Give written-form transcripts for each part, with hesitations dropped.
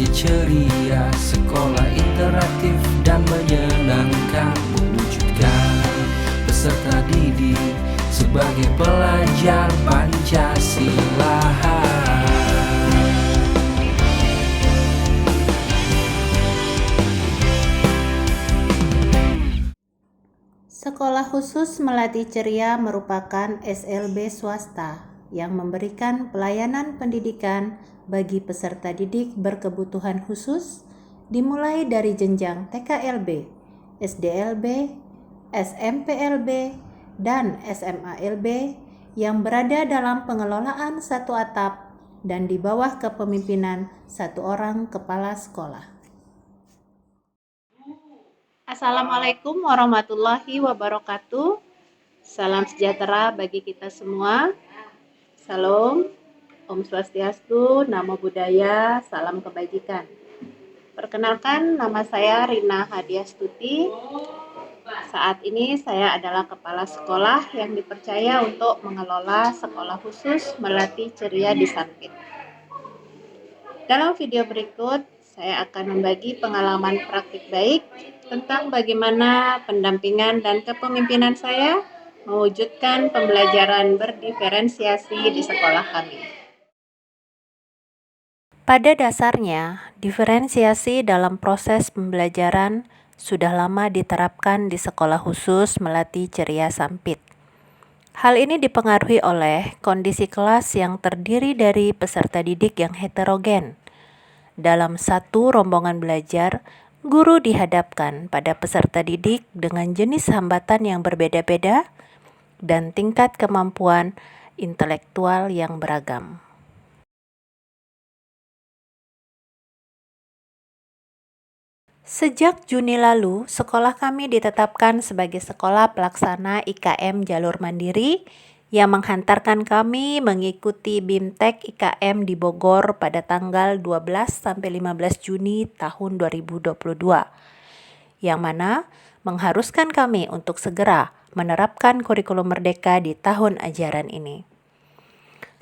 melati ceria, sekolah interaktif dan menyenangkan, mewujudkan peserta didik sebagai pelajar Pancasila. Sekolah Khusus Melati Ceria merupakan SLB swasta yang memberikan pelayanan pendidikan bagi peserta didik berkebutuhan khusus dimulai dari jenjang TKLB, SDLB, SMPLB, dan SMALB yang berada dalam pengelolaan satu atap dan di bawah kepemimpinan satu orang kepala sekolah. Assalamualaikum warahmatullahi wabarakatuh. Salam sejahtera bagi kita semua. Salam, Om Swastiastu, Namo Buddhaya, salam kebajikan. Perkenalkan, nama saya Rina Hadiastuti. Saat ini saya adalah kepala sekolah yang dipercaya untuk mengelola sekolah khusus Melati Ceria di Sampit. Dalam video berikut, saya akan membagi pengalaman praktik baik tentang bagaimana pendampingan dan kepemimpinan saya mewujudkan pembelajaran berdiferensiasi di sekolah kami. Pada dasarnya, diferensiasi dalam proses pembelajaran sudah lama diterapkan di sekolah khusus Melati Ceria Sampit. Hal ini dipengaruhi oleh kondisi kelas yang terdiri dari peserta didik yang heterogen. Dalam satu rombongan belajar, guru dihadapkan pada peserta didik dengan jenis hambatan yang berbeda-beda dan tingkat kemampuan intelektual yang beragam. Sejak Juni lalu, sekolah kami ditetapkan sebagai sekolah pelaksana IKM jalur mandiri yang menghantarkan kami mengikuti BIMTEK IKM di Bogor pada tanggal 12-15 Juni tahun 2022, yang mana mengharuskan kami untuk segera menerapkan kurikulum merdeka di tahun ajaran ini.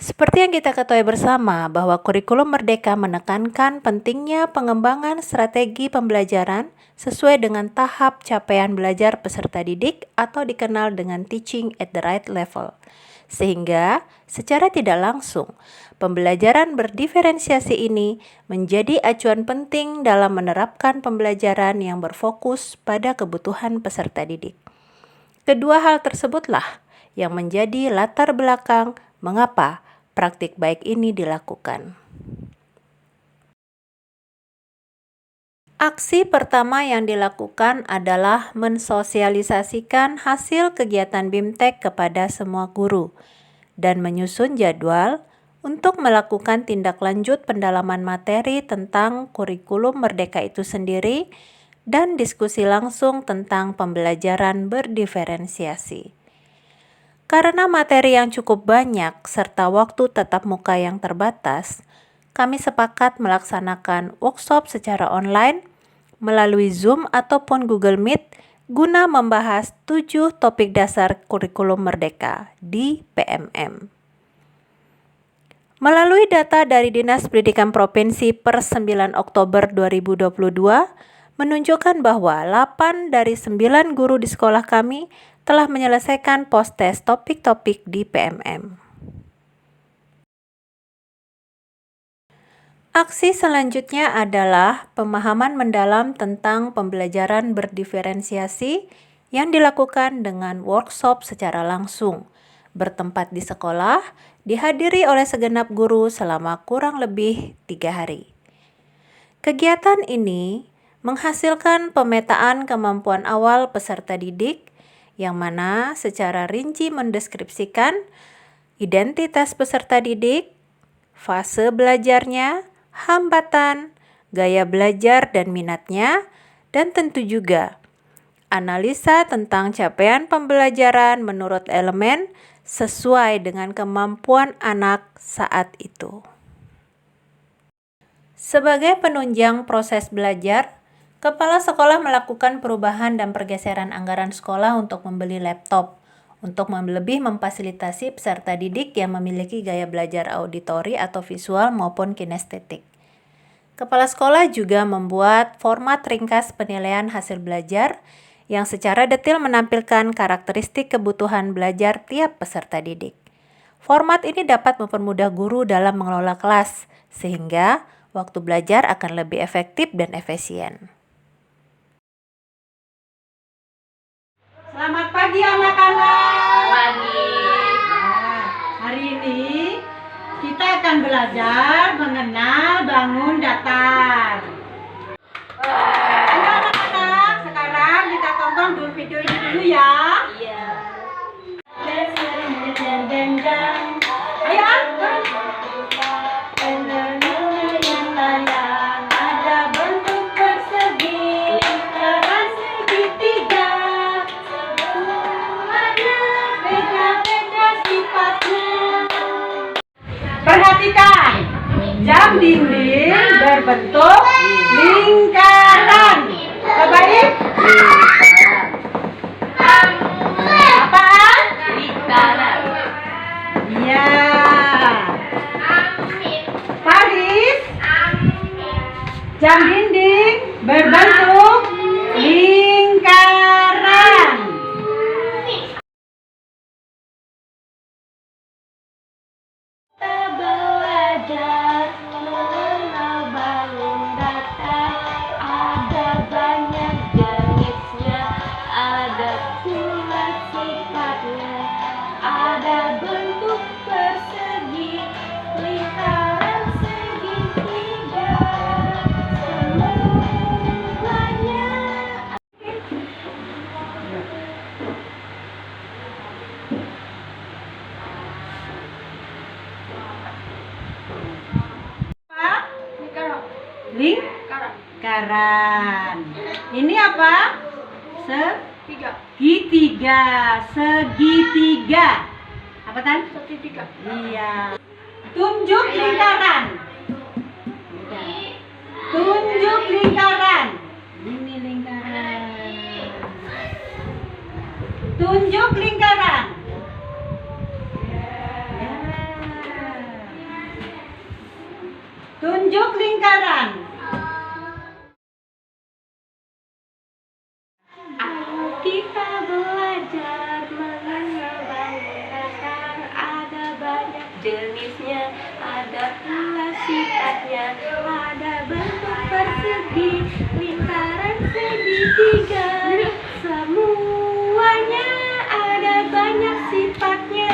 Seperti yang kita ketahui bersama bahwa kurikulum merdeka menekankan pentingnya pengembangan strategi pembelajaran sesuai dengan tahap capaian belajar peserta didik atau dikenal dengan teaching at the right level. Sehingga secara tidak langsung, pembelajaran berdiferensiasi ini menjadi acuan penting dalam menerapkan pembelajaran yang berfokus pada kebutuhan peserta didik. Kedua hal tersebutlah yang menjadi latar belakang mengapa praktik baik ini dilakukan. Aksi pertama yang dilakukan adalah mensosialisasikan hasil kegiatan BIMTEK kepada semua guru dan menyusun jadwal untuk melakukan tindak lanjut pendalaman materi tentang kurikulum merdeka itu sendiri dan diskusi langsung tentang pembelajaran berdiferensiasi. Karena materi yang cukup banyak serta waktu tatap muka yang terbatas, kami sepakat melaksanakan workshop secara online melalui Zoom ataupun Google Meet guna membahas 7 topik dasar kurikulum merdeka di PMM. Melalui data dari Dinas Pendidikan Provinsi per 9 Oktober 2022, menunjukkan bahwa 8 dari 9 guru di sekolah kami telah menyelesaikan post-test topik-topik di PMM. Aksi selanjutnya adalah pemahaman mendalam tentang pembelajaran berdiferensiasi yang dilakukan dengan workshop secara langsung, bertempat di sekolah, dihadiri oleh segenap guru selama kurang lebih 3 hari. Kegiatan ini menghasilkan pemetaan kemampuan awal peserta didik yang mana secara rinci mendeskripsikan identitas peserta didik, fase belajarnya, hambatan, gaya belajar dan minatnya, dan tentu juga analisa tentang capaian pembelajaran menurut elemen sesuai dengan kemampuan anak saat itu. Sebagai penunjang proses belajar, Kepala sekolah melakukan perubahan dan pergeseran anggaran sekolah untuk membeli laptop, untuk lebih memfasilitasi peserta didik yang memiliki gaya belajar auditori atau visual maupun kinestetik. Kepala sekolah juga membuat format ringkas penilaian hasil belajar yang secara detail menampilkan karakteristik kebutuhan belajar tiap peserta didik. Format ini dapat mempermudah guru dalam mengelola kelas, sehingga waktu belajar akan lebih efektif dan efisien. Selamat pagi anak-anak. Pagi. Nah, hari ini kita akan belajar mengenal bangun datar. Ayo anak-anak, sekarang kita tonton dulu video ini dulu ya. Iya. Ayo ada bentuk persegi, lingkaran segitiga. Beda-beda sifatnya. Perhatikan, jam dinding berbentuk lingkaran. Baik? Apaan? Lingkaran. Iya. Paris, jam dinding berbentuk lingkaran. Belajar mengenal bangun datar, ada banyak jenisnya, ada pula sifatnya, ada bentuk persegi, lingkaran segitiga, semuanya. Lingkaran. Ini apa? Segitiga. Segitiga. Apa tan? Segitiga. Iya. Tunjuk lingkaran. Tunjuk lingkaran. Ini lingkaran. Tunjuk lingkaran. Ya. Tunjuk lingkaran. Kita belajar mengenal bangun datar, ada banyak jenisnya, ada pula sifatnya, ada bentuk persegi, lingkaran segitiga, semuanya ada banyak sifatnya.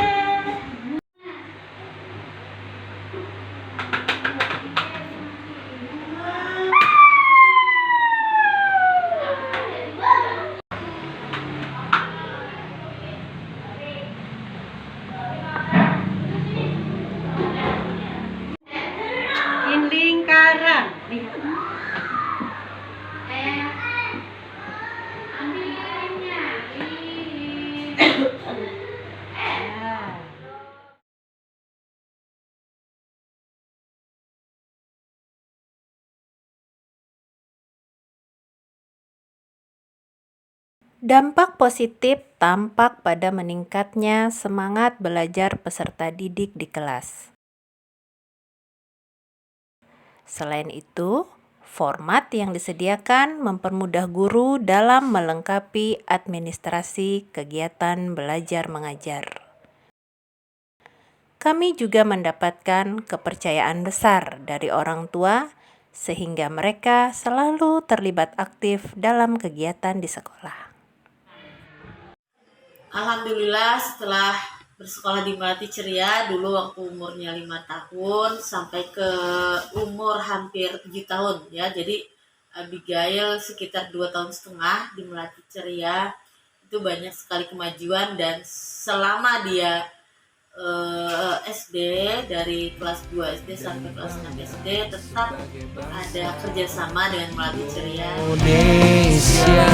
Lingkaran. Lihat. Dampak positif tampak pada meningkatnya semangat belajar peserta didik di kelas. Selain itu, format yang disediakan mempermudah guru dalam melengkapi administrasi kegiatan belajar mengajar. Kami juga mendapatkan kepercayaan besar dari orang tua, sehingga mereka selalu terlibat aktif dalam kegiatan di sekolah. Alhamdulillah setelah bersekolah di Melati Ceria dulu waktu umurnya 5 tahun sampai ke umur hampir 7 tahun ya. Jadi Abigail sekitar 2 tahun setengah di Melati Ceria itu banyak sekali kemajuan, dan selama dia SD dari kelas 2 SD sampai kelas 6 SD tetap ada kerjasama dengan Melati Ceria. Indonesia.